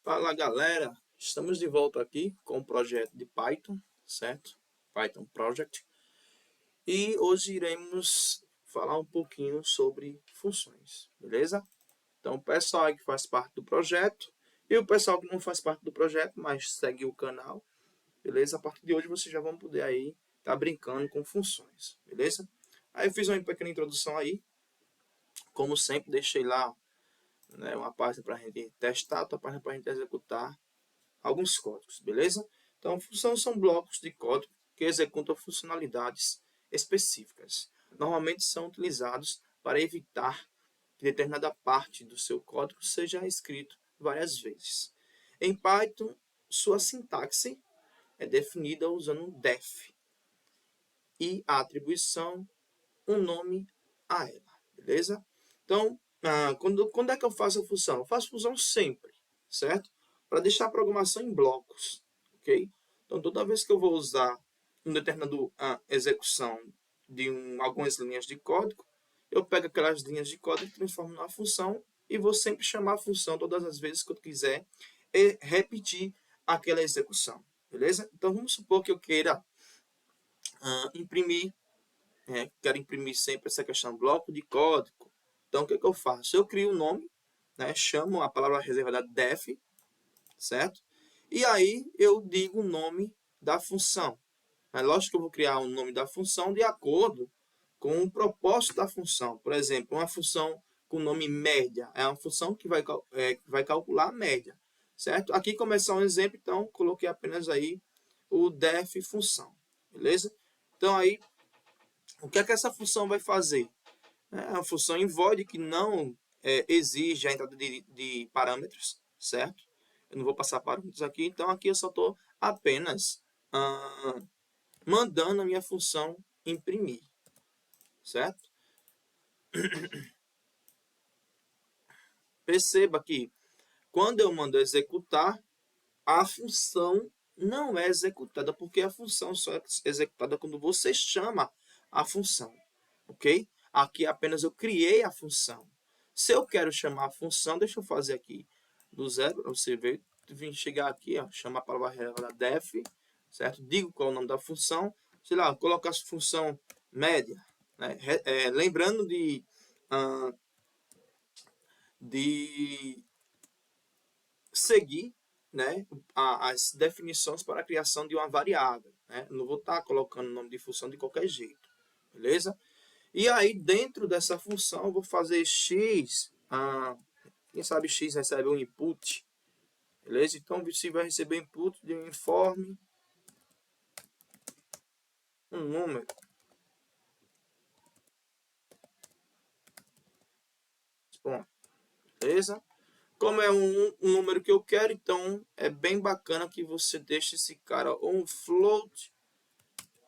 Fala galera, estamos de volta aqui com o projeto de Python, certo? Python Project. E hoje iremos falar um pouquinho sobre funções, beleza? Então o pessoal aí que faz parte do projeto e o pessoal que não faz parte do projeto, mas segue o canal, beleza? A partir de hoje vocês já vão poder aí estar brincando com funções, beleza? Aí eu fiz uma pequena introdução aí, como sempre deixei lá, né, uma página para a gente testar, outra página para a gente executar alguns códigos, beleza? Então, funções são blocos de código que executam funcionalidades específicas. Normalmente são utilizados para evitar que determinada parte do seu código seja escrito várias vezes. Em Python, sua sintaxe é definida usando def e a atribuição um nome a ela, beleza? Então, quando é que eu faço a função? Eu faço função sempre, certo? Para deixar a programação em blocos, ok? Então, toda vez que eu vou usar um determinado execução de algumas linhas de código, eu pego aquelas linhas de código e transformo numa função e vou sempre chamar a função todas as vezes que eu quiser e repetir aquela execução, beleza? Então, vamos supor que eu queira imprimir, quero imprimir sempre essa questão bloco de código. Então, o que eu faço? Eu crio um nome, né, chamo a palavra reservada def, certo? E aí eu digo o nome da função. É lógico que eu vou criar o nome da função de acordo com o propósito da função. Por exemplo, uma função com o nome média é uma função que vai calcular a média, certo? Aqui começar um exemplo, então coloquei apenas aí o def função, beleza? Então aí, o que é que essa função vai fazer? É uma função em void que não exige a entrada de parâmetros, certo? Eu não vou passar parâmetros aqui, então aqui eu só estou apenas mandando a minha função imprimir, certo? Perceba que quando eu mando executar, a função não é executada, porque a função só é executada quando você chama a função, ok? Aqui apenas eu criei a função. Se eu quero chamar a função, deixa eu fazer aqui do zero, para você ver, vim chegar aqui, ó, chamar a palavra def, certo? Digo qual é o nome da função, sei lá, colocar a função média, né? Lembrando de seguir, né, as definições para a criação de uma variável, né? Não vou estar colocando o nome de função de qualquer jeito, beleza? E aí, dentro dessa função, eu vou fazer x, quem sabe x recebe um input, beleza? Então, se vai receber input de um informe, um número. Bom, beleza? Como é um número que eu quero, então é bem bacana que você deixe esse cara ou um float,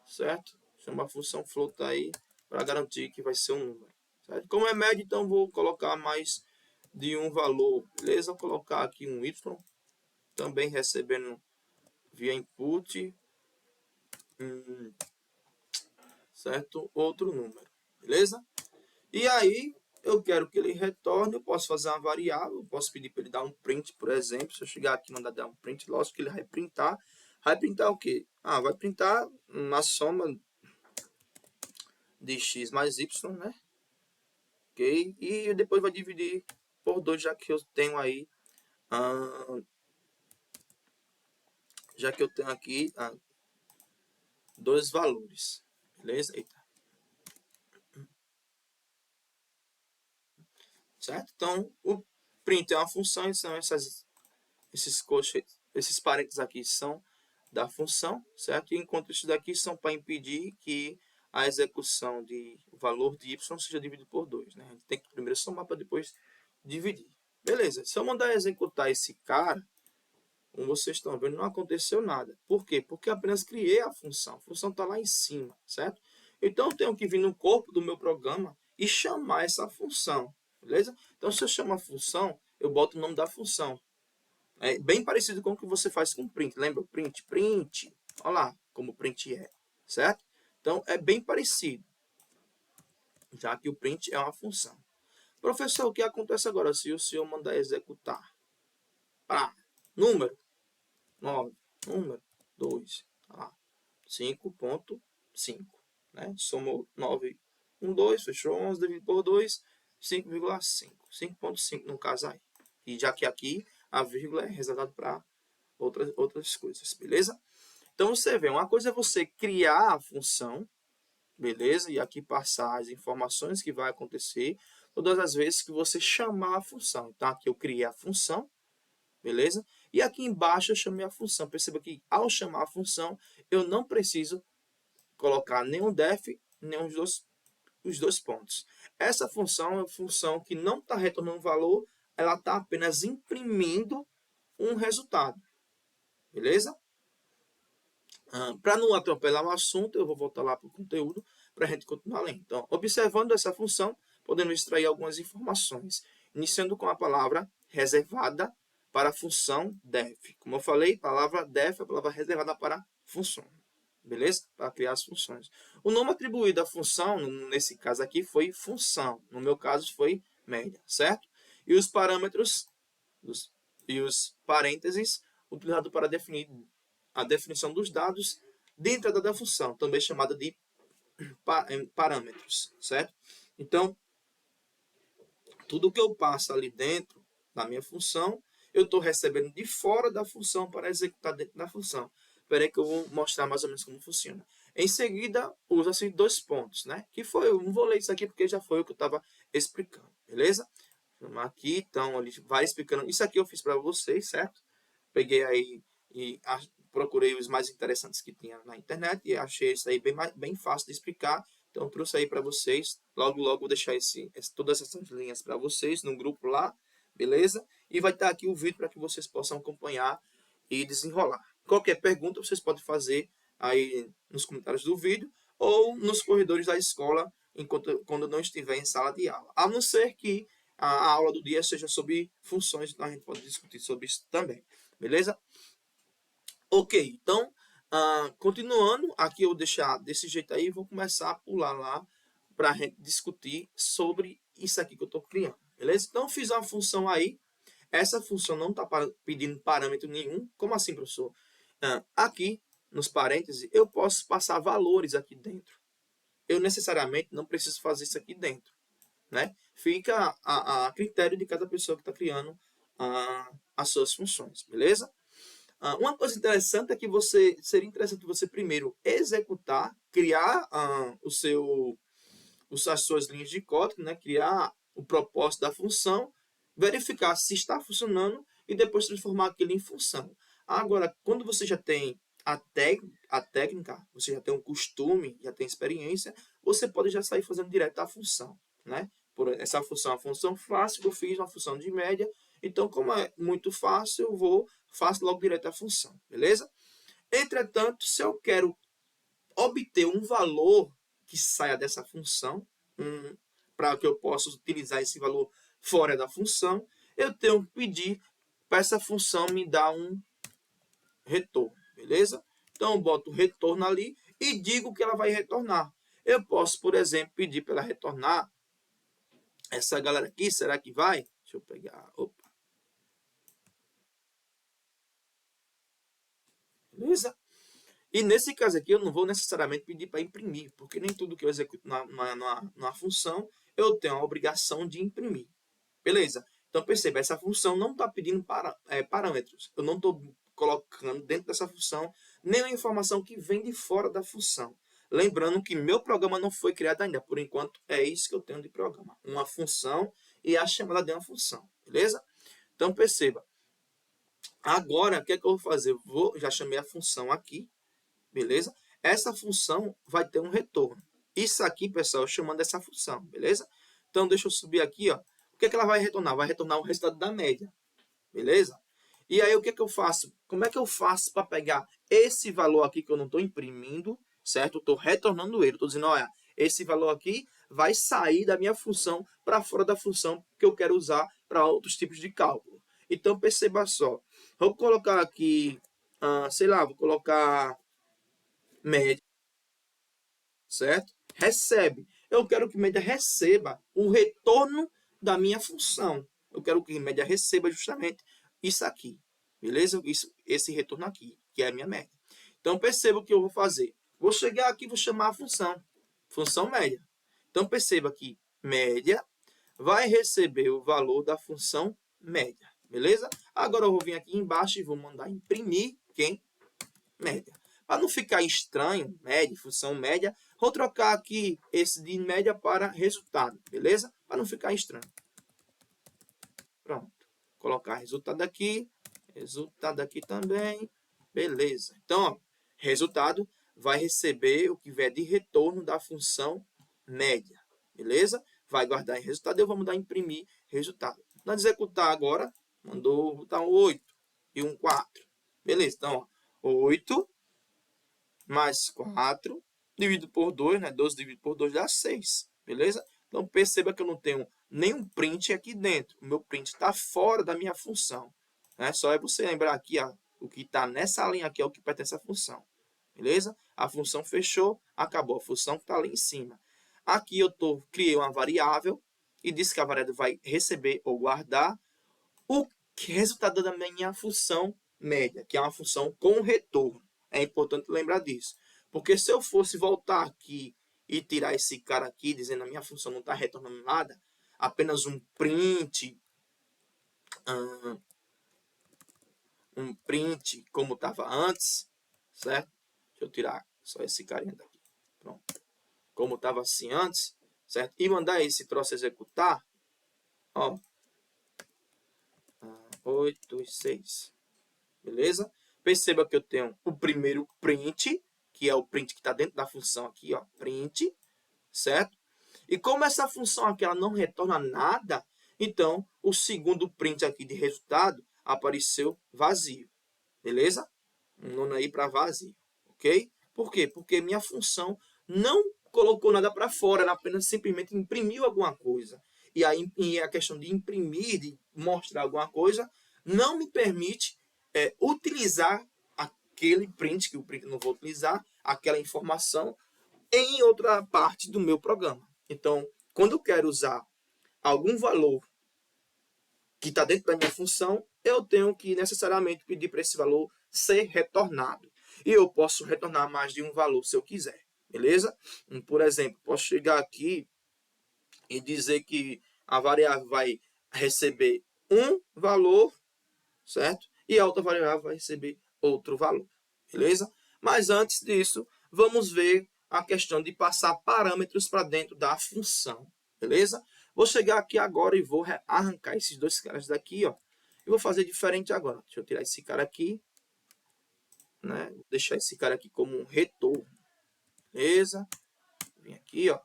certo? Chama a função float aí para garantir que vai ser um número, certo? Como é médio, então vou colocar mais de um valor, beleza? Vou colocar aqui um y, também recebendo via input, certo? Outro número, beleza? E aí eu quero que ele retorne, eu posso fazer uma variável, eu posso pedir para ele dar um print, por exemplo. Se eu chegar aqui e mandar dar um print, lógico que ele vai printar. Vai printar o quê? Vai printar uma soma de x mais y, né? Ok? E depois vai dividir por 2, já que eu tenho aí, já que eu tenho aqui dois valores, beleza? Eita. Certo? Então, o print é uma função, são esses parênteses aqui são da função, certo? E enquanto isso daqui são para impedir que a execução de valor de y seja dividido por 2, né? A gente tem que primeiro somar para depois dividir. Beleza, se eu mandar executar esse cara, como vocês estão vendo, não aconteceu nada. Por quê? Porque eu apenas criei a função está lá em cima, certo? Então eu tenho que vir no corpo do meu programa e chamar essa função, beleza? Então se eu chamo a função, eu boto o nome da função. É bem parecido com o que você faz com print. Lembra o print? Print. Olha lá como o print é, certo? Então é bem parecido, já que o print é uma função. Professor, o que acontece agora se o senhor mandar executar? número 9, número 2, tá? 5,5, né? Somou 9, 1, 2, fechou 11, dividido por 2, 5,5. 5,5 no caso aí. E já que aqui a vírgula é reservada para outras coisas, beleza? Então você vê, uma coisa é você criar a função, beleza? E aqui passar as informações que vai acontecer todas as vezes que você chamar a função. Então aqui eu criei a função, beleza? E aqui embaixo eu chamei a função. Perceba que ao chamar a função, eu não preciso colocar nenhum def, nem os dois pontos. Essa função é uma função que não está retornando valor, ela está apenas imprimindo um resultado, beleza? Para não atropelar o assunto, eu vou voltar lá para o conteúdo para a gente continuar lendo. Então, observando essa função, podemos extrair algumas informações, iniciando com a palavra reservada para a função def. Como eu falei, a palavra def é a palavra reservada para função, beleza? Para criar as funções. O nome atribuído à função, nesse caso aqui, foi função. No meu caso, foi média, certo? E os parâmetros e os parênteses utilizados para definir a definição dos dados dentro da função, também chamada de parâmetros, certo? Então, tudo que eu passo ali dentro da minha função, eu estou recebendo de fora da função para executar dentro da função. Espera aí que eu vou mostrar mais ou menos como funciona. Em seguida, usa-se dois pontos, né? Que foi, eu não vou ler isso aqui porque já foi o que eu estava explicando, beleza? Vamos aqui, então, ele vai explicando. Isso aqui eu fiz para vocês, certo? Peguei aí e procurei os mais interessantes que tinha na internet e achei isso aí bem fácil de explicar. Então, trouxe aí para vocês. Logo, logo, vou deixar todas essas linhas para vocês no grupo lá, beleza? E vai estar aqui o vídeo para que vocês possam acompanhar e desenrolar. Qualquer pergunta, vocês podem fazer aí nos comentários do vídeo ou nos corredores da escola quando não estiver em sala de aula. A não ser que a aula do dia seja sobre funções, então a gente pode discutir sobre isso também, beleza? Ok, então, continuando, aqui eu vou deixar desse jeito aí, vou começar a pular lá para a gente discutir sobre isso aqui que eu estou criando, beleza? Então, eu fiz uma função aí, essa função não está pedindo parâmetro nenhum. Como assim, professor? Aqui, nos parênteses, eu posso passar valores aqui dentro. Eu necessariamente não preciso fazer isso aqui dentro, né? Fica a critério de cada pessoa que está criando as suas funções, beleza? Uma coisa interessante é que seria interessante você primeiro executar, criar as suas linhas de código, né? Criar o propósito da função, verificar se está funcionando e depois transformar aquilo em função. Agora, quando você já tem a técnica, você já tem um costume, já tem experiência, você pode já sair fazendo direto a função, né? Por essa função é uma função fácil, eu fiz uma função de média, então como é muito fácil, faço logo direto a função, beleza? Entretanto, se eu quero obter um valor que saia dessa função, para que eu possa utilizar esse valor fora da função, eu tenho que pedir para essa função me dar um retorno, beleza? Então, eu boto o retorno ali e digo que ela vai retornar. Eu posso, por exemplo, pedir para ela retornar essa galera aqui, será que vai? Deixa eu pegar, opa. Beleza? E nesse caso aqui, eu não vou necessariamente pedir para imprimir, porque nem tudo que eu executo na função, eu tenho a obrigação de imprimir. Beleza? Então, perceba, essa função não está pedindo parâmetros. Eu não estou colocando dentro dessa função nenhuma informação que vem de fora da função. Lembrando que meu programa não foi criado ainda. Por enquanto, é isso que eu tenho de programa. Uma função e a chamada de uma função. Beleza? Então, perceba. Agora, o que é que eu vou fazer? Já chamei a função aqui. Beleza? Essa função vai ter um retorno. Isso aqui, pessoal, chamando essa função. Beleza? Então, deixa eu subir aqui, ó. O que é que ela vai retornar? Vai retornar o resultado da média. Beleza? E aí, o que é que eu faço? Como é que eu faço para pegar esse valor aqui que eu não estou imprimindo, certo? Eu estou retornando ele. Estou dizendo, olha, esse valor aqui vai sair da minha função para fora da função que eu quero usar para outros tipos de cálculo. Então, perceba só. Vou colocar aqui, sei lá, vou colocar média, certo? Recebe. Eu quero que média receba o retorno da minha função. Eu quero que média receba justamente isso aqui. beleza? Esse retorno aqui, que é a minha média. Então, perceba o que eu vou fazer. Vou chegar aqui e vou chamar a função média. Então, perceba que média vai receber o valor da função média, beleza? Agora eu vou vir aqui embaixo e vou mandar imprimir quem? Média. Para não ficar estranho, média, função média, vou trocar aqui esse de média para resultado, beleza? Para não ficar estranho. Pronto. Colocar resultado aqui também, beleza. Então, ó, resultado vai receber o que vier de retorno da função média, beleza? Vai guardar em resultado, eu vou mandar imprimir resultado. Na executar agora, mandou botar um 8 e um 4. Beleza, então, ó, 8 mais 4 dividido por 2, né? 12 dividido por 2 dá 6, beleza? Então, perceba que eu não tenho nenhum print aqui dentro. O meu print está fora da minha função. Né? Só é você lembrar aqui, ó, o que está nessa linha aqui é o que pertence à função. Beleza? A função fechou, acabou. A função que está ali em cima. Aqui eu criei uma variável e disse que a variável vai receber ou guardar o resultado da minha função média, que é uma função com retorno. É importante lembrar disso. Porque se eu fosse voltar aqui e tirar esse cara aqui, dizendo que a minha função não está retornando nada, apenas um print como estava antes, certo? Deixa eu tirar só esse carinha daqui. Pronto. Como estava assim antes, certo? E mandar esse troço executar, ó, 8 e 6. Beleza? Perceba que eu tenho o primeiro print, que é o print que está dentro da função aqui, ó, print, certo? E como essa função aqui ela não retorna nada, então o segundo print aqui de resultado apareceu vazio, beleza? Um nome aí para vazio, ok? Por quê? Porque minha função não colocou nada para fora, ela apenas simplesmente imprimiu alguma coisa. E a questão de imprimir, de mostrar alguma coisa, não me permite utilizar aquele print, que o print eu não vou utilizar, aquela informação em outra parte do meu programa. Então, quando eu quero usar algum valor que está dentro da minha função, eu tenho que necessariamente pedir para esse valor ser retornado. E eu posso retornar mais de um valor se eu quiser, beleza? Por exemplo, posso chegar aqui e dizer que a variável vai receber um valor, certo? E a outra variável vai receber outro valor, beleza? Mas antes disso, vamos ver a questão de passar parâmetros para dentro da função, beleza? Vou chegar aqui agora e vou arrancar esses dois caras daqui, ó. E vou fazer diferente agora. Deixa eu tirar esse cara aqui, né? Vou deixar esse cara aqui como um retorno, beleza? Vem aqui, ó.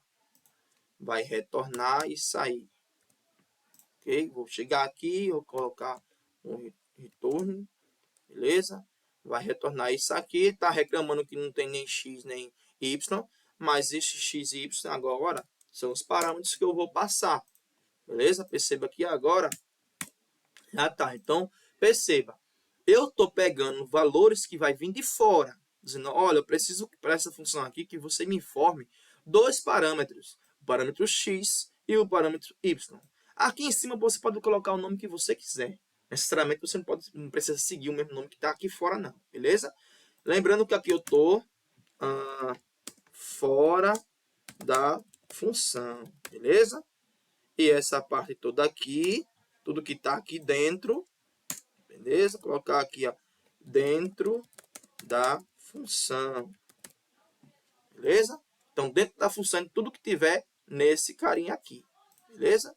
Vai retornar e sair. Ok? Vou chegar aqui, vou colocar um retorno, beleza? Vai retornar isso aqui. Está reclamando que não tem nem x nem y, mas esse x e y agora são os parâmetros que eu vou passar, beleza? Perceba que agora já tá. Então, perceba, eu estou pegando valores que vai vir de fora, dizendo, olha, eu preciso para essa função aqui que você me informe dois parâmetros, o parâmetro x e o parâmetro y. Aqui em cima você pode colocar o nome que você quiser. Necessariamente você não precisa seguir o mesmo nome que está aqui fora, não, beleza? Lembrando que aqui eu estou fora da função, beleza? E essa parte toda aqui, tudo que está aqui dentro, beleza? Colocar aqui, ó, dentro da função, beleza? Então, dentro da função, tudo que tiver nesse carinha aqui, beleza?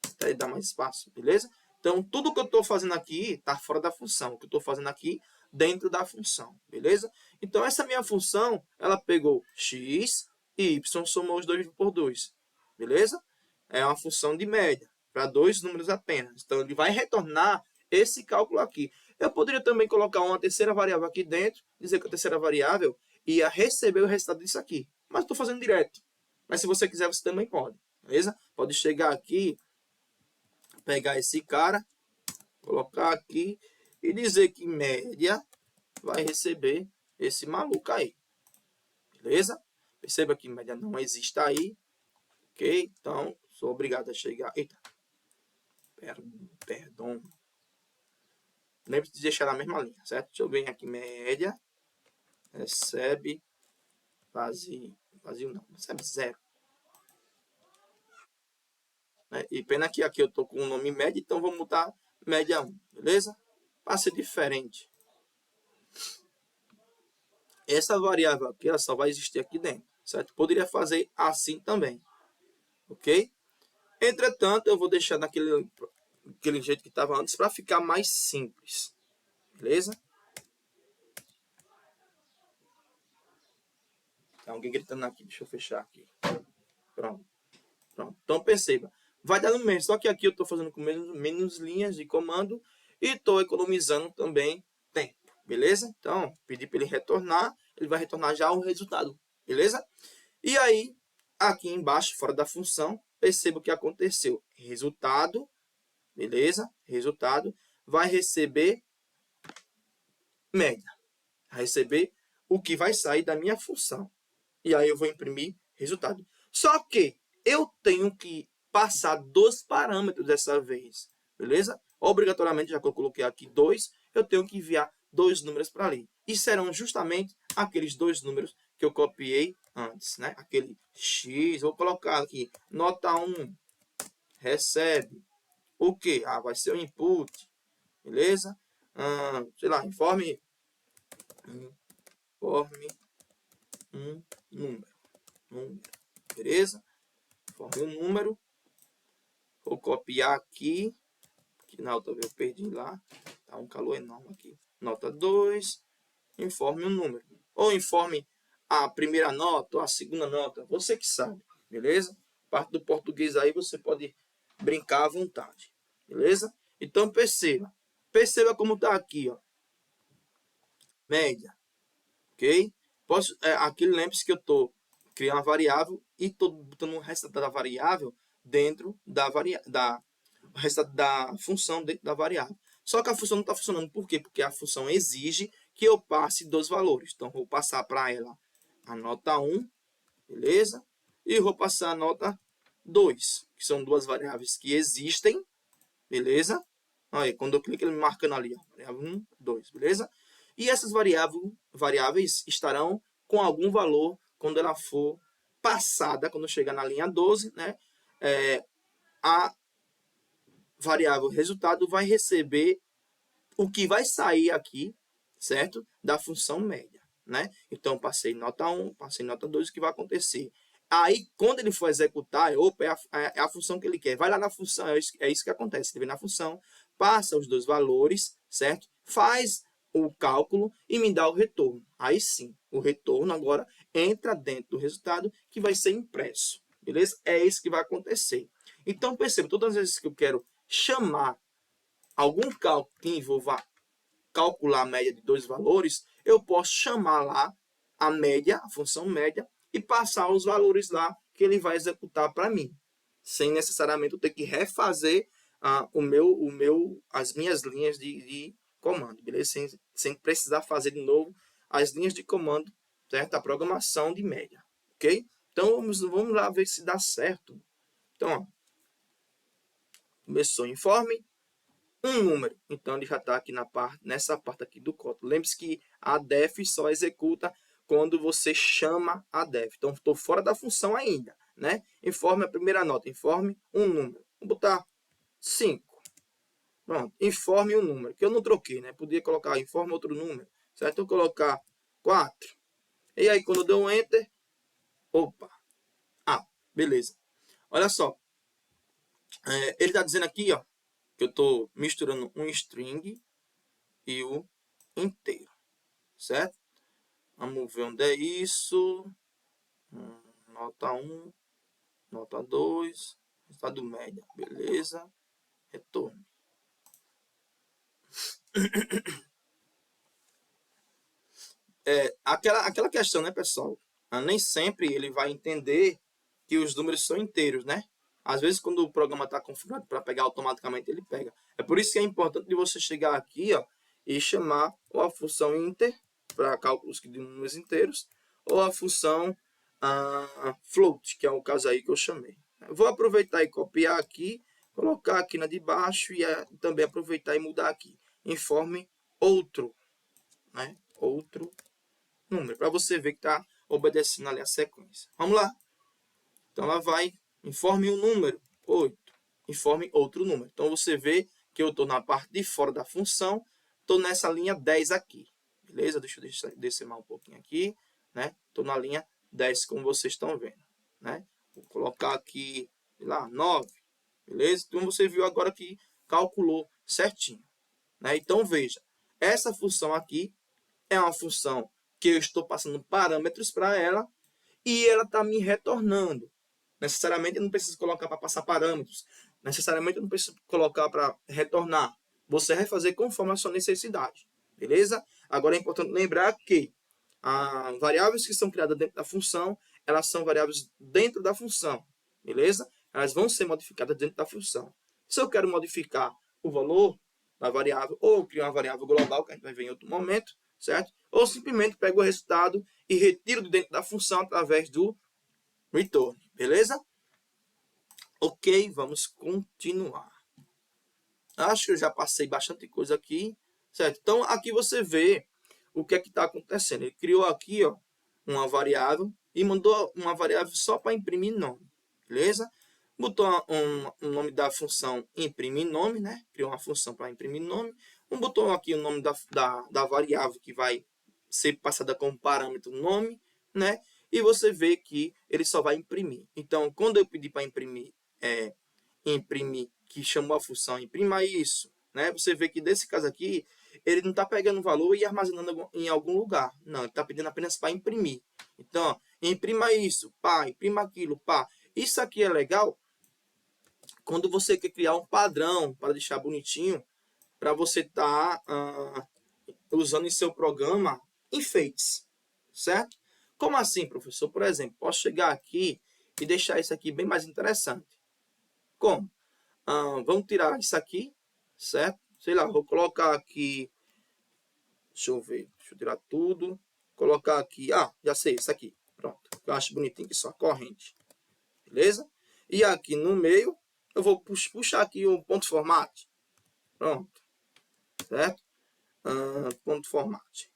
Até dar mais espaço, beleza? Então, tudo que eu estou fazendo aqui está fora da função. O que eu estou fazendo aqui, dentro da função, beleza? Então, essa minha função, ela pegou x e y, somou os dois por 2, beleza? É uma função de média, para dois números apenas. Então, ele vai retornar esse cálculo aqui. Eu poderia também colocar uma terceira variável aqui dentro, dizer que a terceira variável ia receber o resultado disso aqui. Mas estou fazendo direto. Mas se você quiser, você também pode, beleza? Pode chegar aqui, pegar esse cara, colocar aqui e dizer que média vai receber esse maluco aí. Beleza? Perceba que média não existe aí. Ok? Então, sou obrigado a chegar... Eita. Perdão. Lembre-se de deixar na mesma linha, certo? Deixa eu ver aqui, média, recebe, vazio não, recebe 0. Né? E pena que aqui eu estou com o nome média, então vou mudar média 1, beleza? Para ser diferente. Essa variável aqui, ela só vai existir aqui dentro, certo? Poderia fazer assim também, ok? Entretanto, eu vou deixar daquele jeito que estava antes para ficar mais simples, beleza? Tem alguém gritando aqui, deixa eu fechar aqui. Pronto. Então perceba, vai dar no mesmo, só que aqui eu estou fazendo com menos linhas de comando e estou economizando também tempo, beleza? Então, pedir para ele retornar, ele vai retornar já o resultado, beleza? E aí, aqui embaixo, fora da função, perceba o que aconteceu. Resultado, beleza? Resultado, vai receber média, vai receber o que vai sair da minha função. E aí eu vou imprimir resultado. Só que eu tenho que passar 2 parâmetros dessa vez, beleza? Obrigatoriamente, já que eu coloquei aqui 2, eu tenho que enviar 2 números para ali. E serão justamente aqueles 2 números que eu copiei antes, né? Aquele X, vou colocar aqui, nota 1, recebe o quê? Ah, vai ser o input, beleza? Sei lá, informe um número, beleza? Informe um número, vou copiar aqui, que na outra vez eu perdi lá, tá um calor enorme aqui. Nota 2, informe um número. Ou informe a primeira nota ou a segunda nota, você que sabe, beleza? Parte do português aí você pode brincar à vontade, beleza? Então perceba como tá aqui, ó. Média, ok? Aqui lembre-se que eu tô criando uma variável e estou botando o resto da variável dentro o resto da função dentro da variável. Só que a função não está funcionando. Por quê? Porque a função exige que eu passe 2 valores. Então, vou passar para ela a nota 1, beleza? E vou passar a nota 2, que são 2 variáveis que existem, beleza? Aí, quando eu clico, ele me marcando ali, ó, variável 1, 2, beleza? E essas variáveis estarão com algum valor quando ela for passada, quando chegar na linha 12, né? A variável resultado vai receber o que vai sair aqui, certo? Da função média, né? Então, passei nota 1, passei nota 2, o que vai acontecer? Aí, quando ele for executar, opa, é a função que ele quer. Vai lá na função, é isso que acontece. Ele vem na função, passa os 2 valores, certo? Faz o cálculo e me dá o retorno. Aí sim, o retorno agora entra dentro do resultado que vai ser impresso, beleza? É isso que vai acontecer. Então, perceba, todas as vezes que eu quero chamar algum cálculo que envolva calcular a média de 2 valores, eu posso chamar lá a média, a função média, e passar os valores lá que ele vai executar para mim, sem necessariamente eu ter que refazer as minhas linhas de comando, beleza? Sem precisar fazer de novo as linhas de comando, certo? A programação de média, ok? Então, vamos lá ver se dá certo. Então, ó, começou o informe, um número. Então, ele já está aqui nessa parte aqui do código. Lembre-se que a def só executa quando você chama a def. Então, estou fora da função ainda, né? Informe a primeira nota. Informe um número. Vou botar 5. Pronto. Informe um número, que eu não troquei, né? Podia colocar informe outro número, certo? Eu colocar 4. E aí, quando eu dou um enter, opa. Ah, beleza. Olha só. Ele está dizendo aqui, ó, que eu estou misturando um string e o inteiro, certo? Vamos ver onde é isso. Nota 1, nota 2, resultado média, beleza? Retorno. Aquela questão, né, pessoal? Nem sempre ele vai entender que os números são inteiros, né? Às vezes, quando o programa está configurado para pegar automaticamente, ele pega. É por isso que é importante de você chegar aqui, ó, e chamar ou a função inter para cálculos de números inteiros, ou a função float, que é o caso aí que eu chamei. Eu vou aproveitar e copiar aqui, colocar aqui na de baixo e também aproveitar e mudar aqui. informe outro, né? Outro número, para você ver que está obedecendo ali a sequência. Vamos lá. Então, ela vai, informe um número, 8. Informe outro número. Então, você vê que eu estou na parte de fora da função, estou nessa linha 10 aqui. Beleza? Deixa eu decimar um pouquinho aqui, né? Estou na linha 10, como vocês estão vendo, né? Vou colocar aqui, sei lá, 9. Beleza? Então, você viu agora que calculou certinho, né? Então, veja, essa função aqui é uma função que eu estou passando parâmetros para ela e ela está me retornando. Necessariamente eu não preciso colocar para passar parâmetros. Necessariamente eu não preciso colocar para retornar. Você vai fazer conforme a sua necessidade. Beleza? Agora é importante lembrar que as variáveis que são criadas dentro da função, elas são variáveis dentro da função. Beleza? Elas vão ser modificadas dentro da função. Se eu quero modificar o valor da variável, ou criar uma variável global, que a gente vai ver em outro momento, certo? Ou simplesmente pego o resultado e retiro de dentro da função através do return, beleza? Ok, vamos continuar. Acho que eu já passei bastante coisa aqui, certo? Então, aqui você vê o que é que está acontecendo. Ele criou aqui, ó, uma variável e mandou uma variável só para imprimir nome, beleza? Botou um nome da função imprimir nome, né? Criou uma função para imprimir nome. Botou aqui o nome da variável que vai ser passada como parâmetro nome, né? E você vê que ele só vai imprimir. Então, quando eu pedir para imprimir, imprimir, que chamou a função imprima isso, né? Você vê que nesse caso aqui, ele não está pegando o valor e armazenando em algum lugar. Não, ele está pedindo apenas para imprimir. Então, ó, imprima isso, pá, imprima aquilo, pá. Isso aqui é legal quando você quer criar um padrão para deixar bonitinho, para você estar usando em seu programa enfeites, certo? Como assim, professor? Por exemplo, posso chegar aqui e deixar isso aqui bem mais interessante. Como? Vamos tirar isso aqui, certo? Sei lá, vou colocar aqui, deixa eu ver, deixa eu tirar tudo, colocar aqui, já sei, isso aqui, pronto. Eu acho bonitinho que só corrente, beleza? E aqui no meio, eu vou puxar aqui o ponto format, pronto, certo? Ponto format.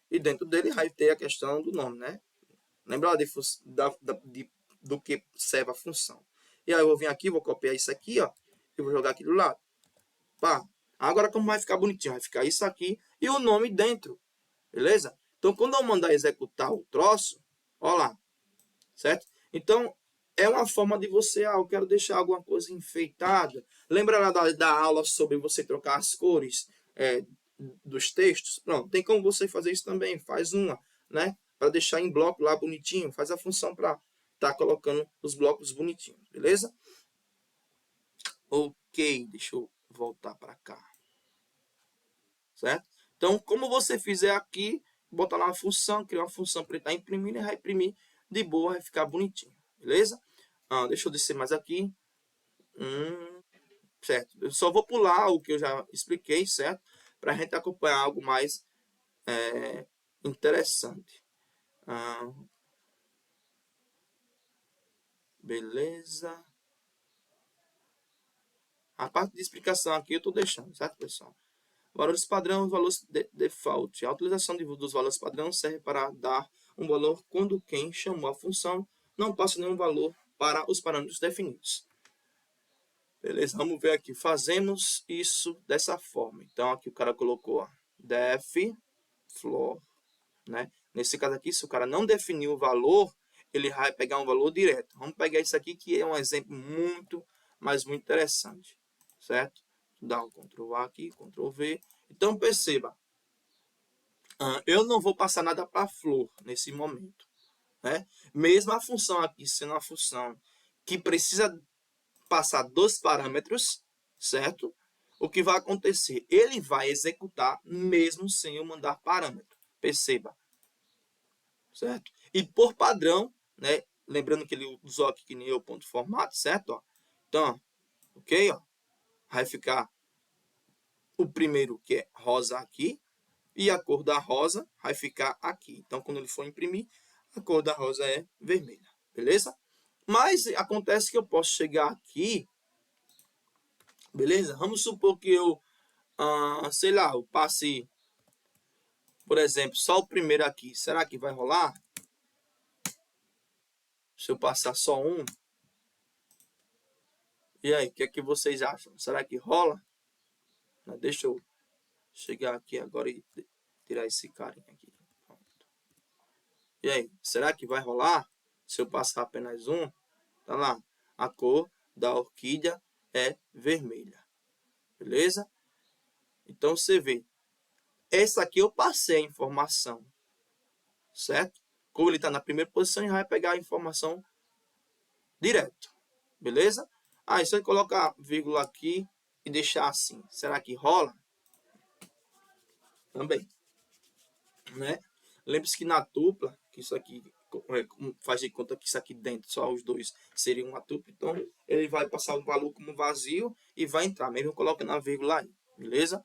E dentro dele vai ter a questão do nome, né? Lembra do que serve a função. E aí eu vou vir aqui, vou copiar isso aqui, ó, e vou jogar aqui do lado. Pá. Agora como vai ficar bonitinho? Vai ficar isso aqui e o nome dentro, beleza? Então quando eu mandar executar o troço, ó lá, certo? Então é uma forma de você, eu quero deixar alguma coisa enfeitada. Lembra lá da aula sobre você trocar as cores dos textos? Pronto, tem como você fazer isso também. Faz uma, né? Para deixar em bloco lá bonitinho. Faz a função para estar colocando os blocos bonitinhos, beleza? Ok, deixa eu voltar para cá. Certo? Então, como você fizer aqui, botar lá uma função, criar uma função para ele estar imprimindo, e vai imprimir de boa, vai ficar bonitinho, beleza? Deixa eu descer mais aqui. Certo? Eu só vou pular o que eu já expliquei, certo? Para a gente acompanhar algo mais interessante. Beleza. A parte de explicação aqui eu estou deixando, certo, pessoal? Valores padrão e valores default. A utilização dos valores padrão serve para dar um valor quando quem chamou a função não passa nenhum valor para os parâmetros definidos. Beleza, vamos ver aqui. Fazemos isso dessa forma. Então, aqui o cara colocou ó, def floor, né? Nesse caso aqui, se o cara não definiu o valor, ele vai pegar um valor direto. Vamos pegar isso aqui, que é um exemplo muito, mas muito interessante, certo? Dá um Ctrl A aqui, Ctrl V. Então, perceba, eu não vou passar nada para flor nesse momento, né? Mesmo a função aqui sendo uma função que precisa passar dois parâmetros, certo? O que vai acontecer? Ele vai executar mesmo sem eu mandar parâmetro. Perceba, certo? E por padrão, né? Lembrando que ele usou aqui que nem o ponto formato, certo? Ó. Então, ok? Ó. Vai ficar o primeiro que é rosa aqui e a cor da rosa vai ficar aqui. Então, quando ele for imprimir, a cor da rosa é vermelha, beleza? Mas acontece que eu posso chegar aqui, beleza? Vamos supor que eu sei lá, eu passe, por exemplo, só o primeiro aqui. Será que vai rolar? Se eu passar só um? E aí, o que é que vocês acham? Será que rola? Deixa eu chegar aqui agora e tirar esse carinha aqui. Pronto. E aí, será que vai rolar? Se eu passar apenas um? Tá lá. A cor da orquídea é vermelha. Beleza? Então você vê. Essa aqui eu passei a informação. Certo? Como ele está na primeira posição, ele vai pegar a informação direto. Beleza? Aí se eu colocar vírgula aqui e deixar assim, será que rola? Também. Né? Lembre-se que na tupla, que isso aqui faz de conta que isso aqui dentro, só os dois seriam uma tupla, então ele vai passar um valor como vazio e vai entrar, mesmo colocando a vírgula aí, beleza?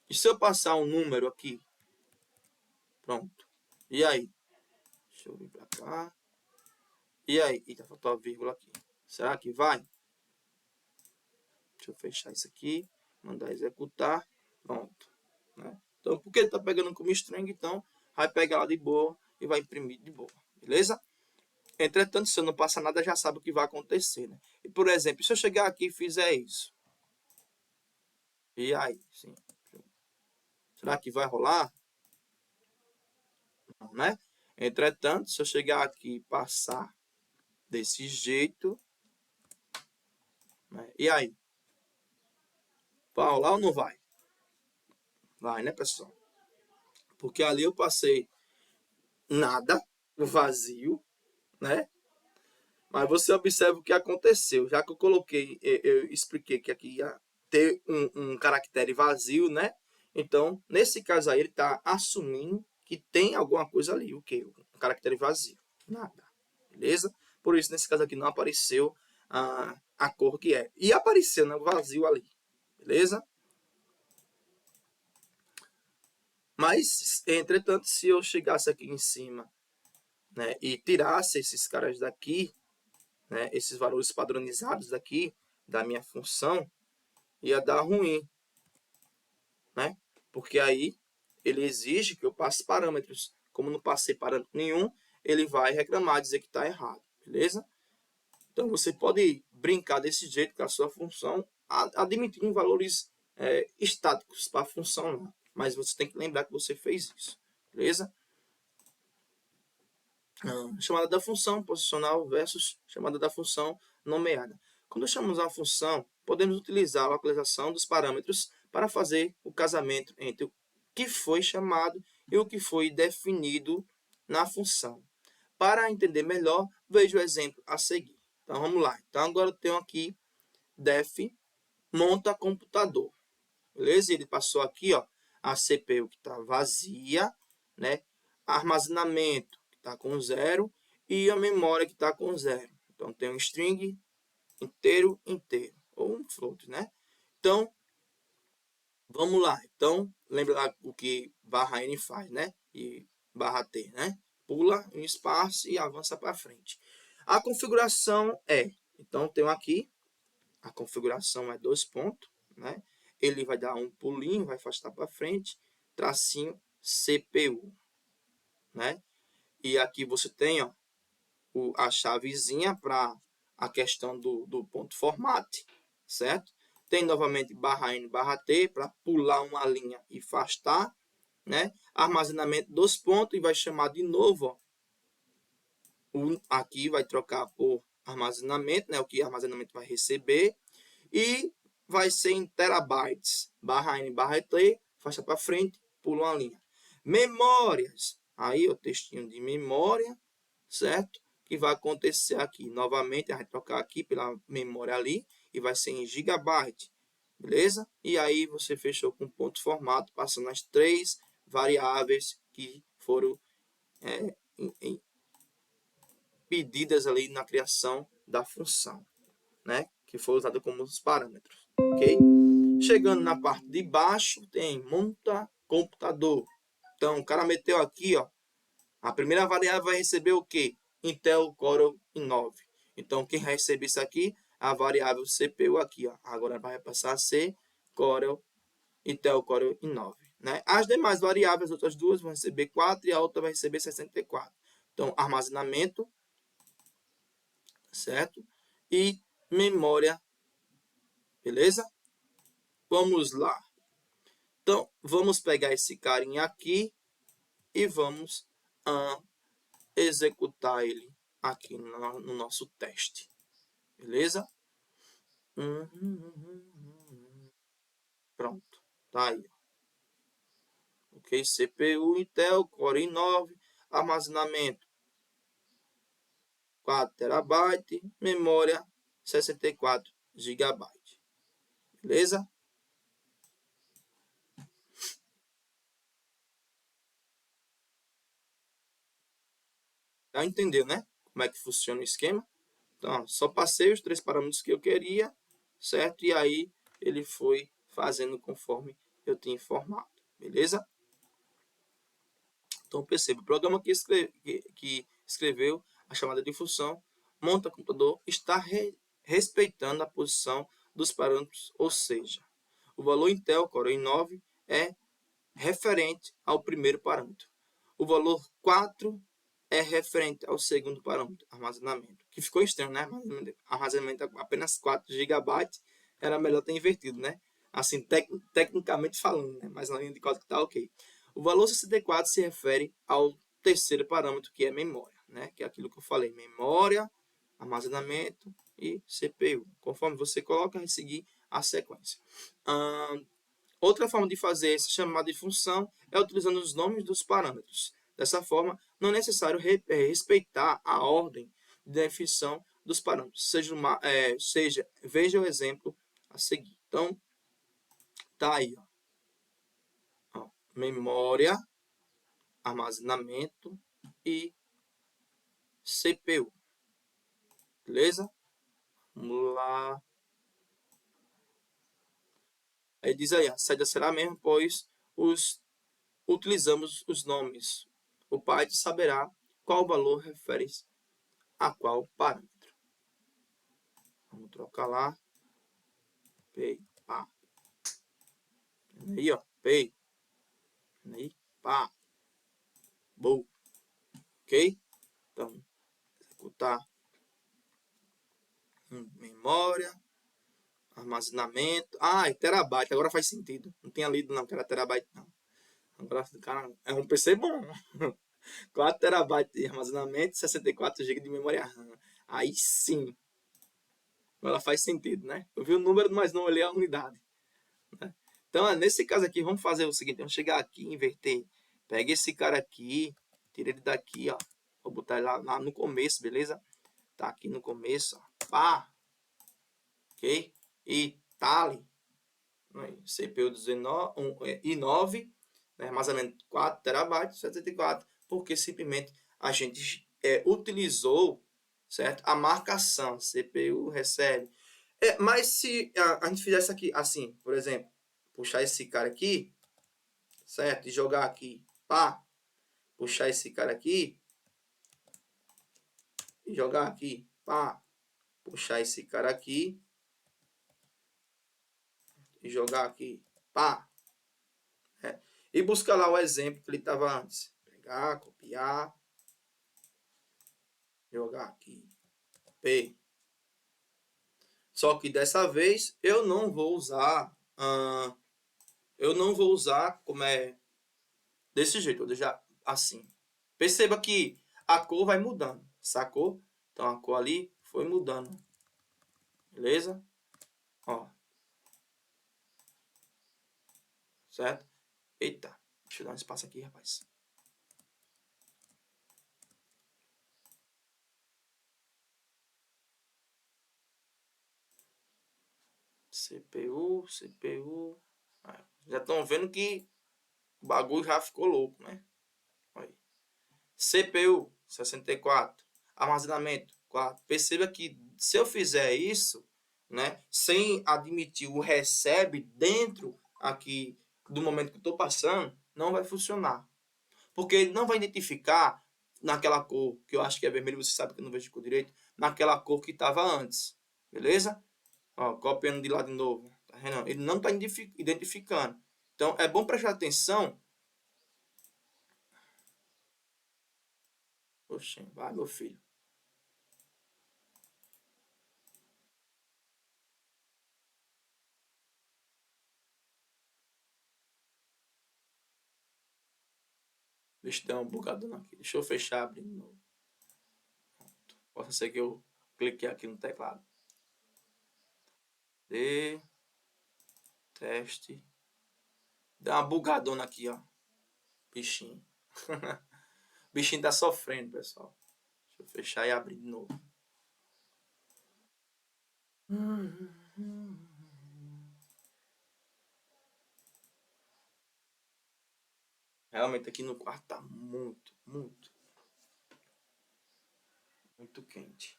E se eu passar um número aqui? Pronto. E aí? Deixa eu vir pra cá. E aí? Eita, faltou a vírgula aqui. Será que vai? Deixa eu fechar isso aqui, mandar executar, pronto. Né? Então, porque ele está pegando como string, então vai pegar lá de boa e vai imprimir de boa, beleza? Entretanto, se eu não passar nada, já sabe o que vai acontecer, né? E, por exemplo, se eu chegar aqui e fizer isso, e aí, sim, será que vai rolar? Não, né? Entretanto, se eu chegar aqui e passar desse jeito, né? E aí? Vai rolar ou não vai? Vai, né, pessoal? Porque ali eu passei nada, vazio, né? Mas você observa o que aconteceu. Já que eu coloquei, eu expliquei que aqui ia ter um caractere vazio, né? Então, nesse caso aí, ele está assumindo que tem alguma coisa ali. O quê? Um caractere vazio. Nada. Beleza? Por isso, nesse caso aqui, não apareceu a cor que é. E apareceu, né? O vazio ali. Beleza? Mas, entretanto, se eu chegasse aqui em cima, né, e tirasse esses caras daqui, né, esses valores padronizados daqui da minha função, ia dar ruim, né? Porque aí ele exige que eu passe parâmetros. Como não passei parâmetro nenhum, ele vai reclamar, dizer que está errado, beleza? Então você pode brincar desse jeito com a sua função, admitindo valores estáticos para a função lá. Mas você tem que lembrar que você fez isso, beleza? Chamada da função posicional versus chamada da função nomeada. Quando chamamos a função, podemos utilizar a localização dos parâmetros para fazer o casamento entre o que foi chamado e o que foi definido na função. Para entender melhor, veja o exemplo a seguir. Então vamos lá. Então agora eu tenho aqui def monta computador. Beleza? Ele passou aqui, ó, a CPU que está vazia, né? Armazenamento que está com 0 e a memória que está com 0. Então tem um string inteiro, ou um float, né? Então, vamos lá. Então, lembra lá o que /n faz, né? E /t, né? Pula um espaço e avança para frente. A configuração então tenho aqui, a configuração é 2 pontos, né? Ele vai dar um pulinho, vai afastar para frente, tracinho CPU, né? E aqui você tem, ó, a chavezinha para a questão do ponto format, certo? Tem novamente /n/t para pular uma linha e afastar, né? Armazenamento dos pontos e vai chamar de novo, ó, aqui vai trocar por armazenamento, né? O que armazenamento vai receber e vai ser em terabytes, /n/t, afasta para frente, pula uma linha. Memórias, aí o textinho de memória, certo? Que vai acontecer aqui. Novamente, a gente vai trocar aqui pela memória ali e vai ser em gigabyte, beleza? E aí você fechou com ponto formato, passando as 3 variáveis que foram pedidas ali na criação da função, né? Que foi usada como os parâmetros, ok? Chegando na parte de baixo, tem monta computador. Então, o cara meteu aqui, ó, a primeira variável vai receber o quê? Intel Core i9. Então, quem vai receber isso aqui a variável CPU aqui, ó. Agora vai passar a ser Corel, Intel Core i9, né? As demais variáveis, as outras duas vão receber 4 e a outra vai receber 64. Então, armazenamento, certo? E memória, beleza? Vamos lá. Então, vamos pegar esse carinha aqui e vamos executar ele aqui no nosso teste, beleza? Pronto, tá aí. Ok, CPU Intel Core i9, armazenamento 4 TB, memória 64 GB, beleza? Já entendeu, né? Como é que funciona o esquema? Então, só passei os 3 parâmetros que eu queria, certo? E aí ele foi fazendo conforme eu tinha informado, beleza? Então, perceba, o programa que escreveu a chamada de função monta computador está respeitando a posição dos parâmetros, ou seja, o valor Intel Core i9 é referente ao primeiro parâmetro. O valor 4 é referente ao segundo parâmetro, armazenamento. Que ficou estranho, né? Armazenamento apenas 4 GB, era melhor ter invertido, né? Assim, tecnicamente falando, né? Mas na linha de código está ok. O valor 64 se refere ao terceiro parâmetro, que é memória, né? Que é aquilo que eu falei, memória, armazenamento e CPU. Conforme você coloca, vai seguir a sequência. Outra forma de fazer essa chamada de função é utilizando os nomes dos parâmetros. Dessa forma, não é necessário respeitar a ordem de definição dos parâmetros. Veja o exemplo a seguir. Então, tá aí, ó, memória, armazenamento e CPU. Beleza? Vamos lá. Aí diz aí, a saída será mesmo, pois utilizamos os nomes. O Python saberá qual valor refere a qual parâmetro. Vamos trocar lá. Pay, pá. Aí, ó. Pay. Aí, pá. Boa. Ok? Então, executar memória, armazenamento. Ah, é terabyte. Agora faz sentido. Não tinha lido não que era terabyte não. Agora, cara, é um PC bom. 4 terabytes de armazenamento, 64 GB de memória RAM. Aí sim. Agora faz sentido, né? Eu vi o número, mas não olhei a unidade. Né? Então, nesse caso aqui, vamos fazer o seguinte. Vamos chegar aqui e inverter. Pega esse cara aqui, tira ele daqui, ó. Vou botar ele lá no começo, beleza? Tá aqui no começo, ó. Pá. Ok? E tali. CPU i9, né? Armazenamento 4 TB, 74, porque simplesmente a gente utilizou, certo? A marcação, CPU recebe. Mas se a gente fizesse aqui assim, por exemplo, puxar esse cara aqui, certo? E jogar aqui, pá, puxar esse cara aqui e jogar aqui, pá, puxar esse cara aqui e jogar aqui, pá, né? E buscar lá o exemplo que ele estava antes. Pegar, copiar, jogar aqui, P. Só que dessa vez eu não vou usar, como é desse jeito, vou deixar assim. Perceba que a cor vai mudando, sacou? Então a cor ali foi mudando, beleza? Ó, certo? Eita, deixa eu dar um espaço aqui, rapaz. CPU. Já estão vendo que o bagulho já ficou louco, né? Aí. CPU 64, armazenamento 4. Perceba que se eu fizer isso, né, sem admitir o recebe dentro aqui do momento que eu estou passando, não vai funcionar. Porque ele não vai identificar naquela cor, que eu acho que é vermelho, você sabe que eu não vejo de cor direito, naquela cor que estava antes. Beleza? Ó, copiando de lá de novo. Tá vendo? Ele não está identificando. Então, é bom prestar atenção. Oxe, vai, meu filho. Deixa eu dar uma bugadona aqui. Deixa eu fechar, abrir de novo. Pode ser que eu cliquei aqui no teclado. D, teste. Dá uma bugadona aqui, ó. Bichinho. Bichinho tá sofrendo, pessoal. Deixa eu fechar e abrir de novo. Realmente aqui no quarto tá muito, muito, muito quente.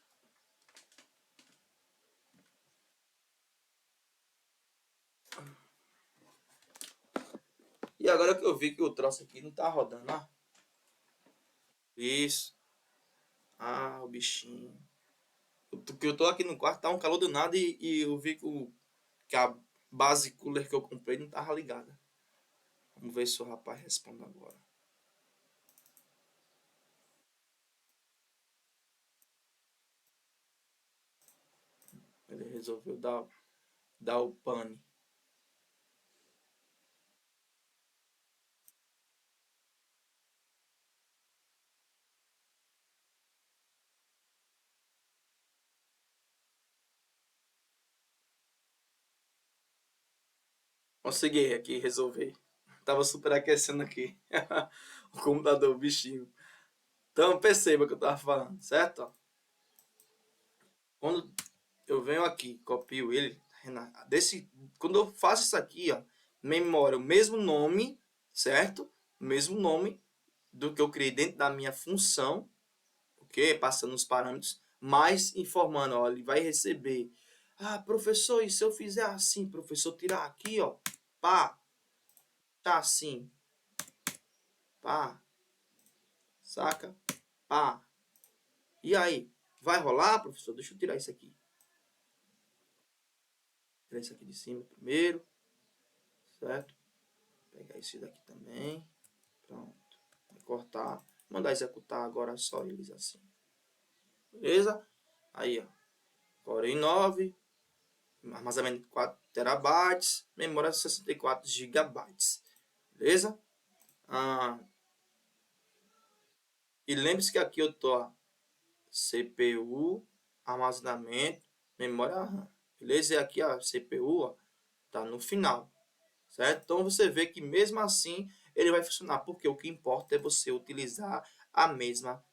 E agora que eu vi que o troço aqui não tá rodando, ó. Isso. Ah, o bichinho. Que eu tô aqui no quarto, tá um calor do nada e eu vi que a base cooler que eu comprei não tava ligada. Vamos ver se o rapaz responde agora. Ele resolveu dar o pane. Consegui aqui resolver. Tava superaquecendo aqui. O computador, o bichinho. Então perceba o que eu tava falando, certo? Quando eu venho aqui, copio ele, quando eu faço isso aqui, ó, memória, o mesmo nome, certo? O mesmo nome do que eu criei dentro da minha função, ok? Passando os parâmetros, mas informando, ó, ele vai receber. Ah, professor, e se eu fizer assim, professor, tirar aqui, ó, pá, tá assim, pá, saca? Pá. E aí, vai rolar, professor? Deixa eu tirar isso aqui. Tirar isso aqui de cima primeiro, certo? Pegar esse daqui também. Pronto. Vai cortar. Mandar executar agora só eles assim. Beleza? Aí, ó. Core i9. Armazenamento de 4 terabytes. Memória 64 gigabytes. Beleza? E lembre-se que aqui eu tô ó, CPU, armazenamento, memória RAM. Beleza? E aqui a CPU ó, tá no final. Certo? Então você vê que mesmo assim ele vai funcionar, porque o que importa é você utilizar a mesma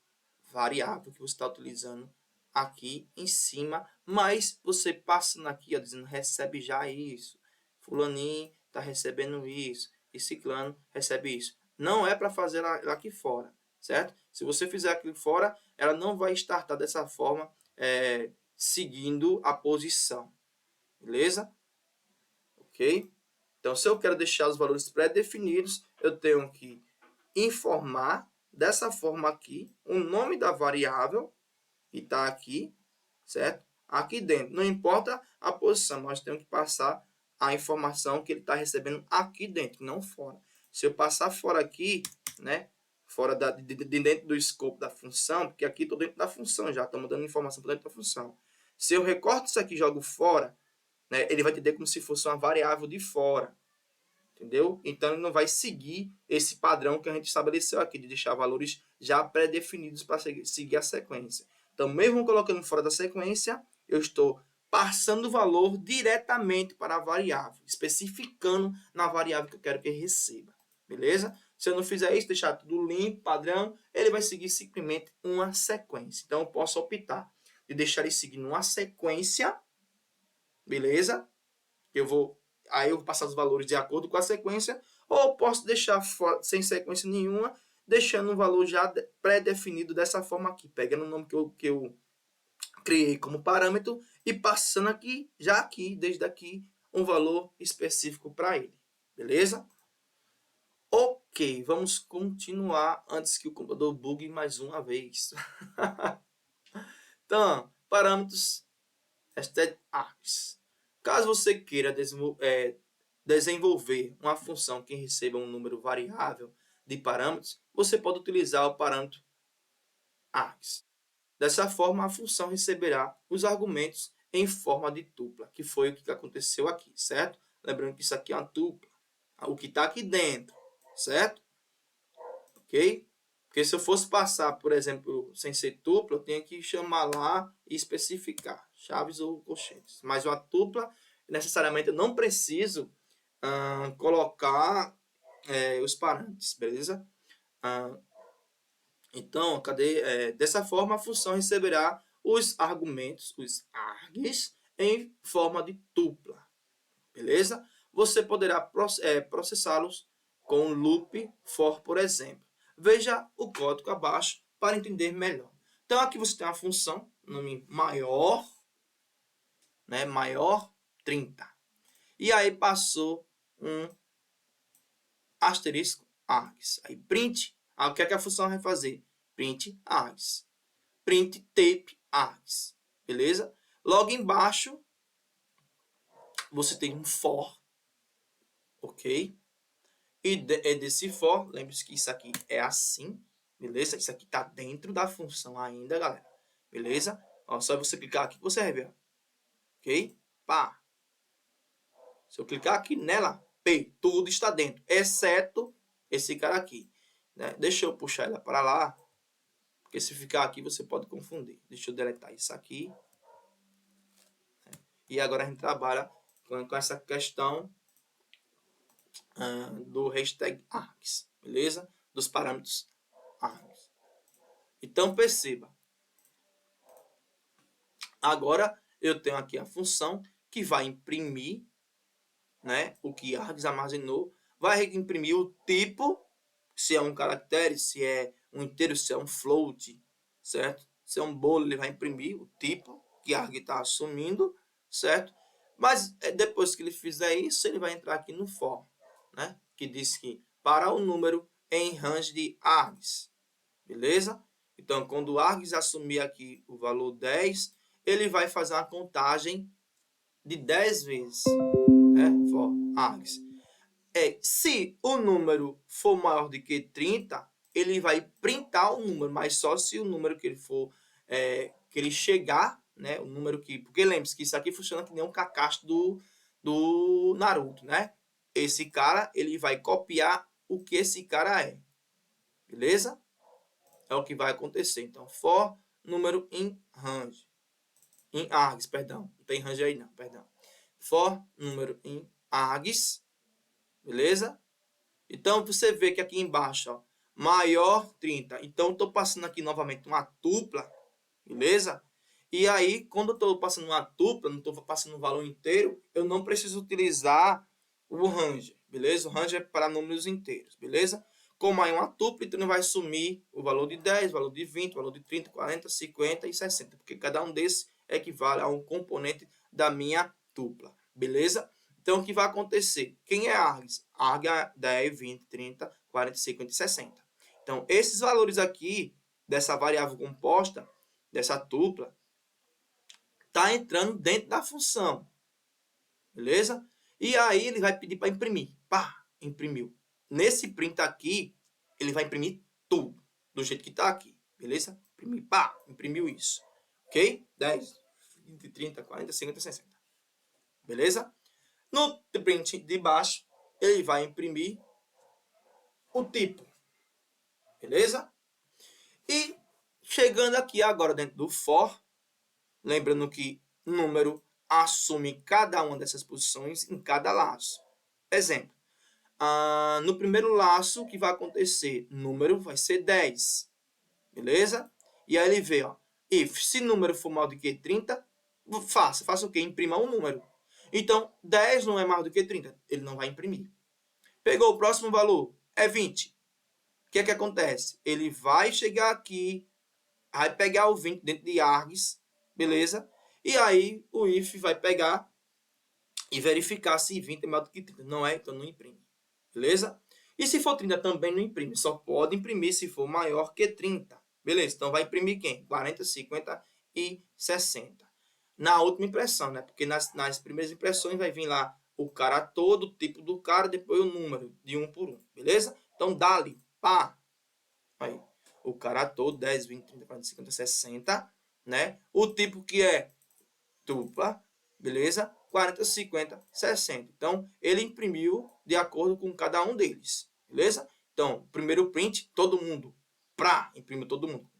variável que você está utilizando aqui em cima, mas você passando aqui, ó, dizendo recebe já isso, fulaninho está recebendo isso, e ciclano recebe isso. Não é para fazer aqui fora, certo? Se você fizer aqui fora, ela não vai startar dessa forma, seguindo a posição, beleza? Ok? Então, se eu quero deixar os valores pré-definidos, eu tenho que informar dessa forma aqui o nome da variável que está aqui, certo? Aqui dentro. Não importa a posição, nós temos que passar a informação que ele está recebendo aqui dentro, não fora. Se eu passar fora aqui, né? Fora de dentro do escopo da função, porque aqui estou dentro da função já, estamos dando informação para dentro da função. Se eu recorto isso aqui e jogo fora, né, ele vai entender como se fosse uma variável de fora. Entendeu? Então ele não vai seguir esse padrão que a gente estabeleceu aqui, de deixar valores já pré-definidos para seguir a sequência. Então, mesmo colocando fora da sequência, eu estou passando o valor diretamente para a variável, especificando na variável que eu quero que ele receba. Beleza? Se eu não fizer isso, deixar tudo limpo, padrão, ele vai seguir simplesmente uma sequência. Então, eu posso optar de deixar ele seguindo uma sequência, beleza? Aí eu vou passar os valores de acordo com a sequência, ou posso deixar sem sequência nenhuma, deixando um valor já pré-definido dessa forma aqui, pegando o nome que eu criei como parâmetro e passando aqui, já aqui, desde aqui, um valor específico para ele. Beleza? Ok, vamos continuar antes que o computador bugue mais uma vez. Então, parâmetros hashtag args. Caso você queira desenvolver uma função que receba um número variável de parâmetros, você pode utilizar o parâmetro args. Dessa forma, a função receberá os argumentos em forma de tupla, que foi o que aconteceu aqui, certo? Lembrando que isso aqui é uma tupla, o que está aqui dentro, certo? Ok? Porque se eu fosse passar, por exemplo, sem ser tupla, eu tinha que chamar lá e especificar chaves ou colchetes. Mas uma tupla, necessariamente, eu não preciso colocar os parâmetros, beleza? Então, dessa forma, a função receberá os argumentos, os args, em forma de tupla, beleza? Você poderá processá-los com loop for, por exemplo. Veja o código abaixo para entender melhor. Então, aqui você tem uma função, nome maior, né, maior 30. E aí passou um asterisco args. Aí print, o que é que a função vai fazer? Print args. Print tape args. Beleza? Logo embaixo, você tem um for, ok? E desse for, lembre-se que isso aqui é assim, beleza? Isso aqui está dentro da função ainda, galera. Beleza? Ó, só você clicar aqui que você vai ver. Ok? Pá. Se eu clicar aqui nela, tudo está dentro, exceto esse cara aqui. Né? Deixa eu puxar ela para lá, porque se ficar aqui você pode confundir. Deixa eu deletar isso aqui. E agora a gente trabalha com essa questão do hashtag args, beleza? Dos parâmetros args. Então perceba. Agora eu tenho aqui a função que vai imprimir, né, o que args armazenou, vai imprimir o tipo, se é um caractere, se é um inteiro, se é um float, certo? Se é um bolo, ele vai imprimir o tipo que arg está assumindo, certo? Mas depois que ele fizer isso, ele vai entrar aqui no for, né? Que diz que para o número em range de args, beleza? Então, quando o args assumir aqui o valor 10, ele vai fazer uma contagem de 10 vezes, né? For args. Se o número for maior do que 30, ele vai printar o número, mas só se o número que ele for, que ele chegar, né? O número que... Porque lembre-se que isso aqui funciona que nem um Kakashi do Naruto, né? Esse cara, ele vai copiar o que esse cara é. Beleza? É o que vai acontecer. Então, for número in range. Em args, perdão. Não tem range aí não, perdão. For número em args. Beleza? Então, você vê que aqui embaixo, ó, maior 30. Então, estou passando aqui novamente uma tupla, beleza? E aí, quando eu estou passando uma tupla, não estou passando um valor inteiro, eu não preciso utilizar o range, beleza? O range é para números inteiros, beleza? Como aí uma tupla, então ele vai assumir o valor de 10, o valor de 20, o valor de 30, 40, 50 e 60, porque cada um desses equivale a um componente da minha tupla, beleza? Então, o que vai acontecer? Quem é args? Arg é 10, 20, 30, 40, 50 e 60. Então, esses valores aqui, dessa variável composta, dessa tupla, está entrando dentro da função. Beleza? E aí, ele vai pedir para imprimir. Pá, imprimiu. Nesse print aqui, ele vai imprimir tudo, do jeito que está aqui. Beleza? Imprimir, pá, imprimiu isso. Ok? 10, 20, 30, 40, 50, 60. Beleza? No print de baixo, ele vai imprimir o tipo. Beleza? E chegando aqui agora dentro do for, lembrando que número assume cada uma dessas posições em cada laço. Exemplo. No primeiro laço, o que vai acontecer? Número vai ser 10. Beleza? E aí ele vê, ó, if, se número for maior do que 30, faça o quê? Imprima um número. Então, 10 não é maior do que 30. Ele não vai imprimir. Pegou o próximo valor, é 20. O que é que acontece? Ele vai chegar aqui, vai pegar o 20 dentro de args, beleza? E aí o if vai pegar e verificar se 20 é maior do que 30. Não é, então não imprime. Beleza? E se for 30 também não imprime. Só pode imprimir se for maior que 30. Beleza? Então vai imprimir quem? 40, 50 e 60. na última impressão, né? Porque nas primeiras impressões vai vir lá o cara todo, o tipo do cara, depois o número de um por um, beleza? Então, dali, pá, aí, o cara todo, 10, 20, 30, 40, 50, 60, né? O tipo que é dupla, beleza? 40, 50, 60. Então, ele imprimiu de acordo com cada um deles, beleza? Então, primeiro print, todo mundo, imprimiu todo mundo,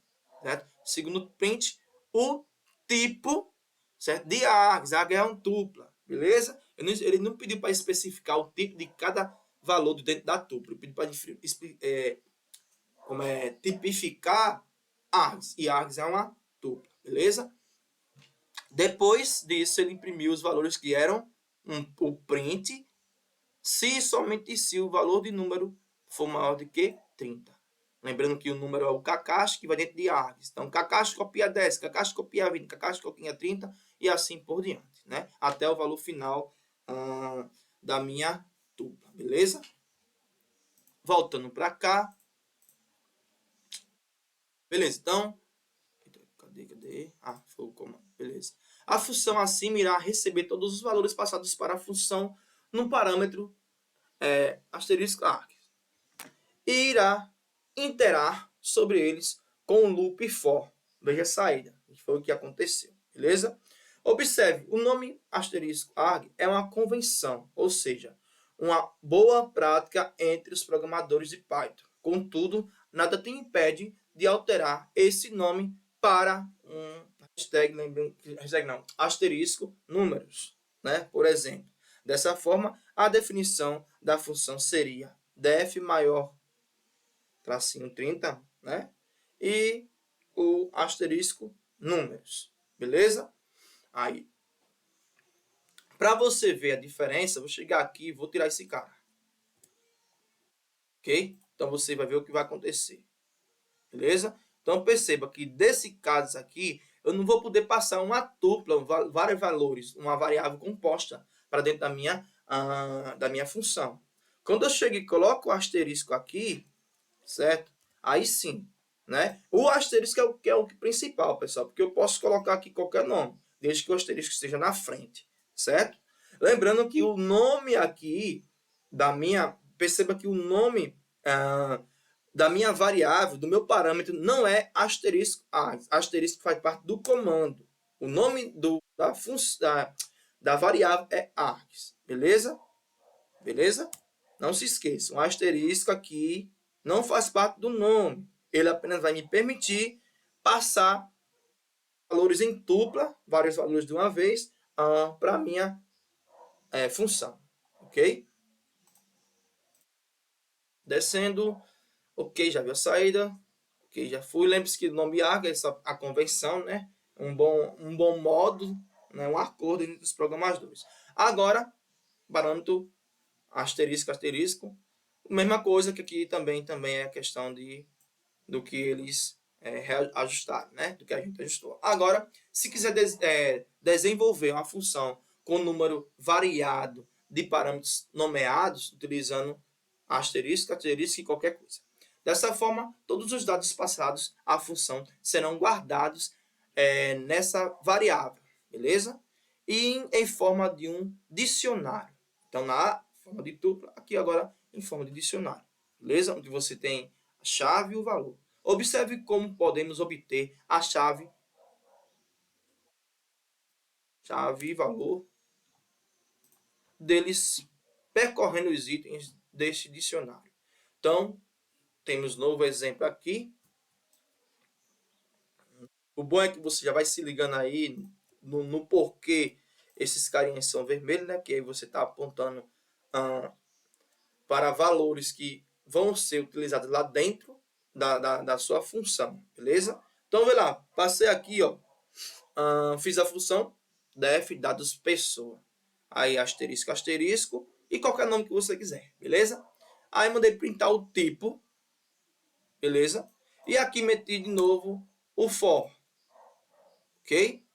certo? Segundo print, o tipo, certo? De ARGS, ARGS é uma dupla, beleza? Ele não pediu para especificar o tipo de cada valor dentro da tupla, ele pediu para tipificar ARGS, e ARGS é uma dupla, beleza? Depois disso, ele imprimiu os valores que eram o print, se somente se o valor de número for maior do que 30. Lembrando que o número é o Kakashi, que vai dentro de ARGS. Então, Kakashi copia 10, Kakashi copia 20, Kakashi copia 30 e assim por diante, né? Até o valor final da minha tupla, beleza? Voltando para cá. Beleza, então... Cadê? Ah, foi o comando. Beleza. A função acima irá receber todos os valores passados para a função no parâmetro asterisco ARGS. E irá iterar sobre eles com o loop for. Veja a saída. Foi o que aconteceu. Beleza? Observe, o nome asterisco arg é uma convenção, ou seja, uma boa prática entre os programadores de Python. Contudo, nada te impede de alterar esse nome para um asterisco números, né? Por exemplo. Dessa forma, a definição da função seria def maior tracinho 30, né? E o asterisco números, beleza? Aí, para você ver a diferença, vou chegar aqui e vou tirar esse cara. Ok? Então, você vai ver o que vai acontecer. Beleza? Então, perceba que desse caso aqui, eu não vou poder passar uma tupla, vários valores, uma variável composta para dentro da minha função. Quando eu chego e coloco o asterisco aqui, certo? Aí sim, né? O asterisco é o principal, pessoal, porque eu posso colocar aqui qualquer nome, desde que o asterisco esteja na frente, certo? Lembrando que o nome aqui perceba que o nome da minha variável, do meu parâmetro, não é asterisco ARGS. Asterisco faz parte do comando. O nome da variável é ARGS, beleza? Beleza? Não se esqueça, um asterisco aqui não faz parte do nome. Ele apenas vai me permitir passar valores em tupla, vários valores de uma vez, para a minha função. Ok? Descendo. Ok, já viu a saída. Ok, já fui. Lembre-se que o nome ARG é a convenção, né? Um bom modo, né? Um acordo entre os programadores. Agora, parâmetro asterisco, asterisco. Mesma coisa que aqui também é a questão do que eles reajustaram, né? Do que a gente ajustou. Agora, se quiser desenvolver uma função com número variado de parâmetros nomeados, utilizando asterisco, asterisco e qualquer coisa. Dessa forma, todos os dados passados à função serão guardados nessa variável, beleza? E em forma de um dicionário. Então, na forma de tupla, aqui agora em forma de dicionário, beleza? Onde você tem a chave e o valor. Observe como podemos obter a chave e valor deles percorrendo os itens deste dicionário. Então, temos novo exemplo aqui. O bom é que você já vai se ligando aí no porquê esses carinhas são vermelhos, né? Que aí você está apontando para valores que vão ser utilizados lá dentro da sua função, beleza? Então, vê lá, passei aqui, ó, fiz a função def dados pessoa. Aí, asterisco, asterisco, e qualquer nome que você quiser, beleza? Aí, mandei printar o tipo, beleza? E aqui meti de novo o for, ok?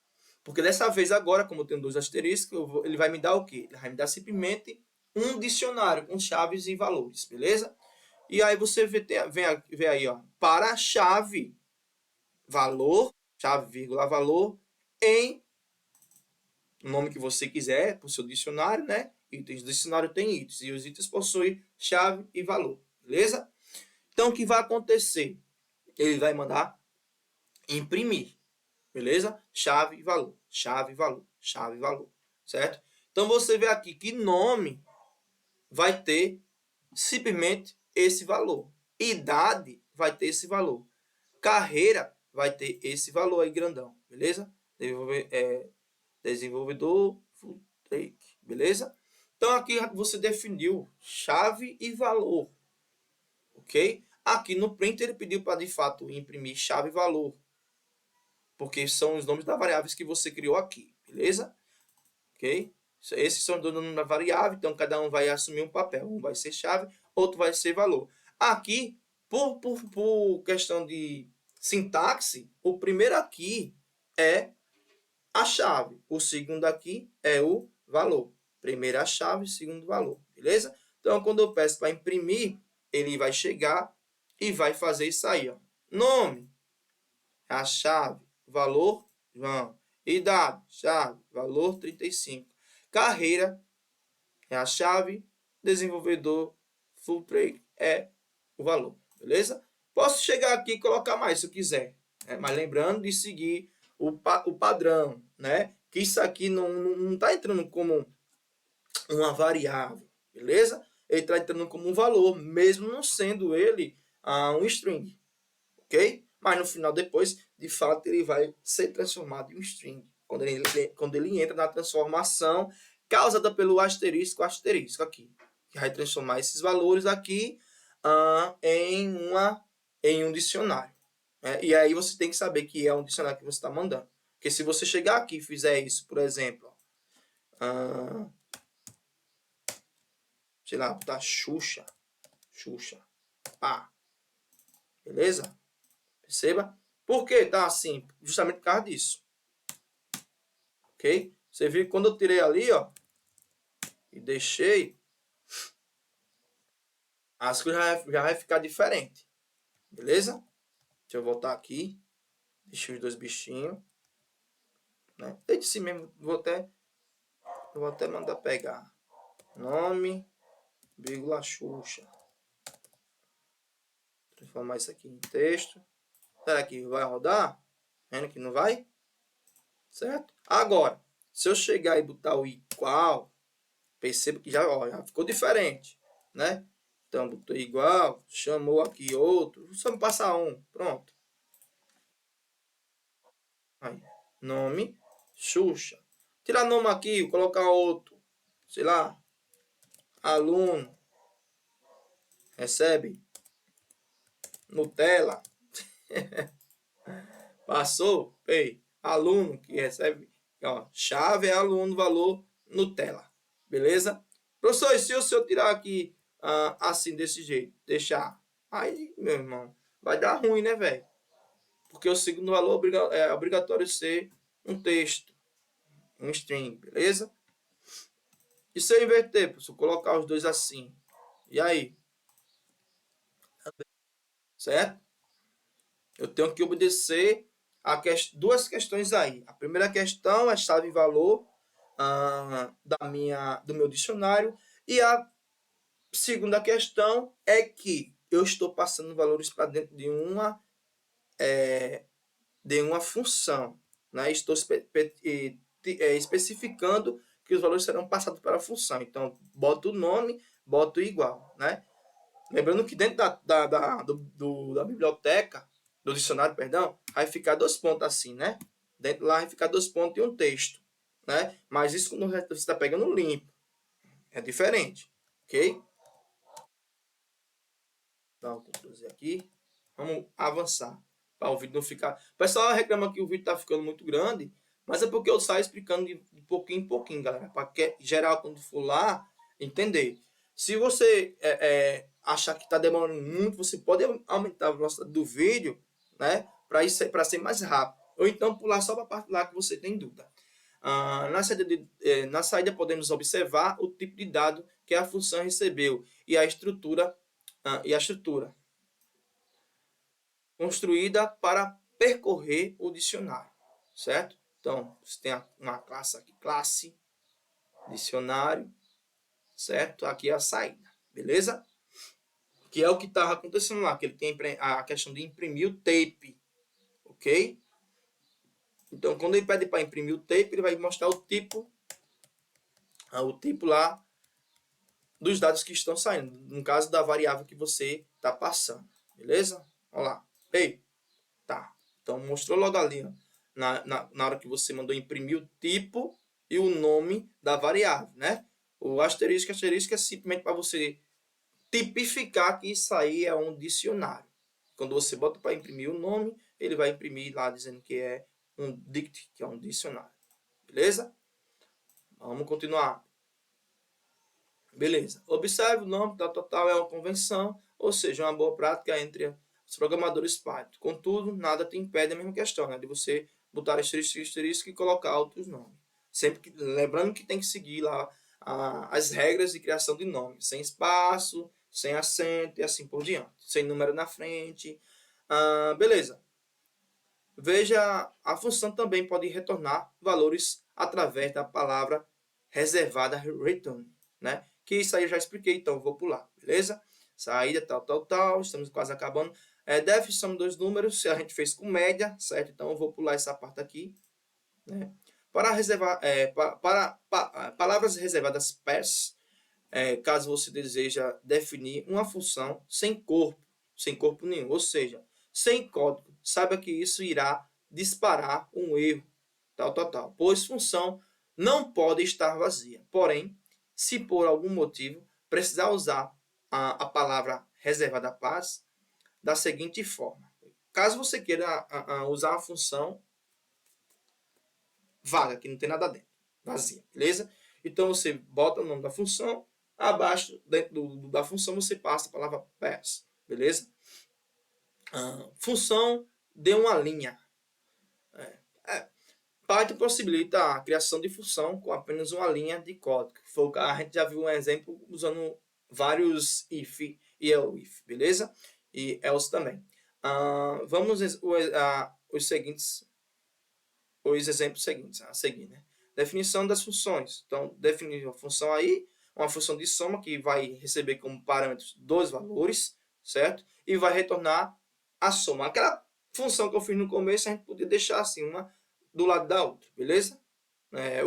Porque dessa vez agora, como eu tenho dois asteriscos, ele vai me dar o quê? Ele vai me dar simplesmente um dicionário com chaves e valores, beleza? E aí você vê aí, ó, para chave, valor, chave, vírgula, valor, em o nome que você quiser para o seu dicionário, né? Itens. O dicionário tem itens e os itens possuem chave e valor, beleza? Então, o que vai acontecer? Ele vai mandar imprimir, beleza? Chave e valor, chave e valor, chave e valor, certo? Então, você vê aqui que nome vai ter simplesmente esse valor. Idade vai ter esse valor. Carreira vai ter esse valor aí grandão, beleza? Desenvolvedor full stack, beleza? Então aqui você definiu chave e valor, ok? Aqui no print ele pediu para de fato imprimir chave e valor, porque são os nomes das variáveis que você criou aqui, beleza? Ok? Esses são os nomes da variável, então cada um vai assumir um papel. Um vai ser chave, outro vai ser valor. Aqui, por questão de sintaxe, o primeiro aqui é a chave. O segundo aqui é o valor. Primeiro a chave, segundo o valor. Beleza? Então, quando eu peço para imprimir, ele vai chegar e vai fazer isso aí. Ó. Nome, a chave, valor, João. Idade, chave, valor 35. Carreira, é a chave. Desenvolvedor, full trade, é o valor. Beleza? Posso chegar aqui e colocar mais se eu quiser. Mas lembrando de seguir o padrão, né? Que isso aqui não está entrando como uma variável, beleza? Ele está entrando como um valor, mesmo não sendo ele um string, ok? Mas no final, depois, de fato, ele vai ser transformado em um string. Quando ele entra na transformação causada pelo asterisco aqui. Que vai transformar esses valores aqui em um dicionário. E aí você tem que saber que é um dicionário que você está mandando. Porque se você chegar aqui e fizer isso, por exemplo, sei lá, botar Xuxa, pá, beleza? Perceba? Por que tá assim? Justamente por causa disso. Ok? Você viu que quando eu tirei ali, ó, e deixei, as coisas já vai ficar diferente. Beleza? Deixa eu voltar aqui. Deixei os dois bichinhos. Né? Desde si mesmo, vou até mandar pegar. Nome, vírgula, Xuxa. Transformar isso aqui em texto. Será que vai rodar? Vendo que não vai? Certo? Agora, se eu chegar e botar o igual, perceba que já ficou diferente, né? Então, botou igual, chamou aqui outro, só me passar um, pronto. Aí, nome, Xuxa. Tirar nome aqui, colocar outro, sei lá, aluno, recebe, Nutella. Passou, ei, aluno que recebe, ó, chave é aluno, valor, Nutella. Beleza? Professor, e se o senhor tirar aqui assim, desse jeito, deixar, aí, meu irmão, vai dar ruim, né, velho? Porque o segundo valor é obrigatório ser um texto, um string, beleza? E se eu inverter, professor, colocar os dois assim, e aí? Certo? Eu tenho que obedecer duas questões aí. A primeira questão é chave e valor do meu dicionário. E a segunda questão é que eu estou passando valores para dentro de uma função. Né? Estou especificando que os valores serão passados para a função. Então, boto o nome, boto igual. Né? Lembrando que dentro da biblioteca, do dicionário, perdão, vai ficar dois pontos assim, né? Dentro lá vai ficar dois pontos e um texto, né? Mas isso quando você está pegando limpo. É diferente, ok? Então, vou Ctrl Z aqui. Vamos avançar. Para o vídeo não ficar... O pessoal reclama que o vídeo está ficando muito grande, mas é porque eu saio explicando de pouquinho em pouquinho, galera. Para que geral, quando for lá, entender. Se você achar que está demorando muito, você pode aumentar a velocidade do vídeo, né? Para ser mais rápido. Ou então pular só para a parte lá que você tem dúvida. Na saída podemos observar o tipo de dado que a função recebeu e a estrutura construída para percorrer o dicionário, certo? Então, você tem uma classe aqui, classe, dicionário, certo? Aqui é a saída, beleza? Que é o que estava acontecendo lá, que ele tem a questão de imprimir o tape, ok? Então, quando ele pede para imprimir o tape, ele vai mostrar o tipo lá dos dados que estão saindo, no caso da variável que você está passando, beleza? Olha lá, ei, tá. Então, mostrou logo ali, ó, na hora que você mandou imprimir o tipo e o nome da variável, né? O asterisco é simplesmente para você tipificar que isso aí é um dicionário. Quando você bota para imprimir o nome, ele vai imprimir lá dizendo que é um dict, que é um dicionário. Beleza? Vamos continuar. Beleza. Observe o nome tal é uma convenção, ou seja, uma boa prática entre os programadores Python. Contudo, nada te impede a mesma questão, né, de você botar asterisco e colocar outros nomes. Lembrando que tem que seguir lá as regras de criação de nomes, sem espaço, sem acento e assim por diante, sem número na frente. Beleza. Veja, a função também pode retornar valores através da palavra reservada return, né? Que isso aí eu já expliquei, então vou pular, beleza? Saída, tal, estamos quase acabando. Def são 2 números, a gente fez com média, certo? Então eu vou pular essa parte aqui, né? Para reservar, palavras reservadas pairs, caso você deseja definir uma função sem corpo nenhum, ou seja, sem código, saiba que isso irá disparar um erro, tal, pois função não pode estar vazia. Porém, se por algum motivo precisar usar a palavra reservada paz da seguinte forma: caso você queira usar a função vaga, que não tem nada dentro, vazia, beleza? Então você bota o nome da função, abaixo, dentro da função, você passa a palavra pass, beleza? Função de uma linha. Python possibilita a criação de função com apenas uma linha de código. A gente já viu um exemplo usando vários if e elif, beleza? E else também. Vamos os exemplos seguintes a seguir, né? Definição das funções. Então, definir uma função aí, uma função de soma que vai receber como parâmetros 2 valores, certo? E vai retornar a soma. Aquela função que eu fiz no começo, a gente podia deixar assim, uma do lado da outra, beleza?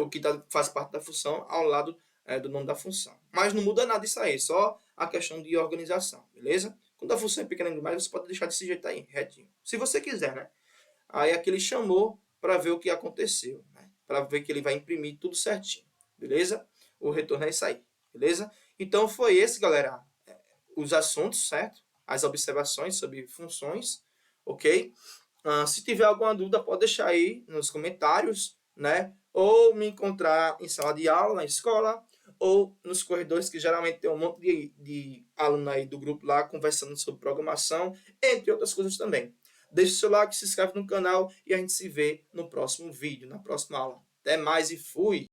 O que faz parte da função ao lado do nome da função. Mas não muda nada isso aí, só a questão de organização, beleza? Quando a função é pequena demais, você pode deixar desse jeito aí, retinho. Se você quiser, né? Aí aqui ele chamou para ver o que aconteceu, né? Para ver que ele vai imprimir tudo certinho, beleza? O retorno é isso aí, beleza? Então foi esse, galera, os assuntos, certo? As observações sobre funções, ok? Se tiver alguma dúvida, pode deixar aí nos comentários, né? Ou me encontrar em sala de aula, na escola, ou nos corredores, que geralmente tem um monte de aluno aí do grupo lá conversando sobre programação, entre outras coisas também. Deixe o seu like, se inscreve no canal e a gente se vê no próximo vídeo, na próxima aula. Até mais e fui!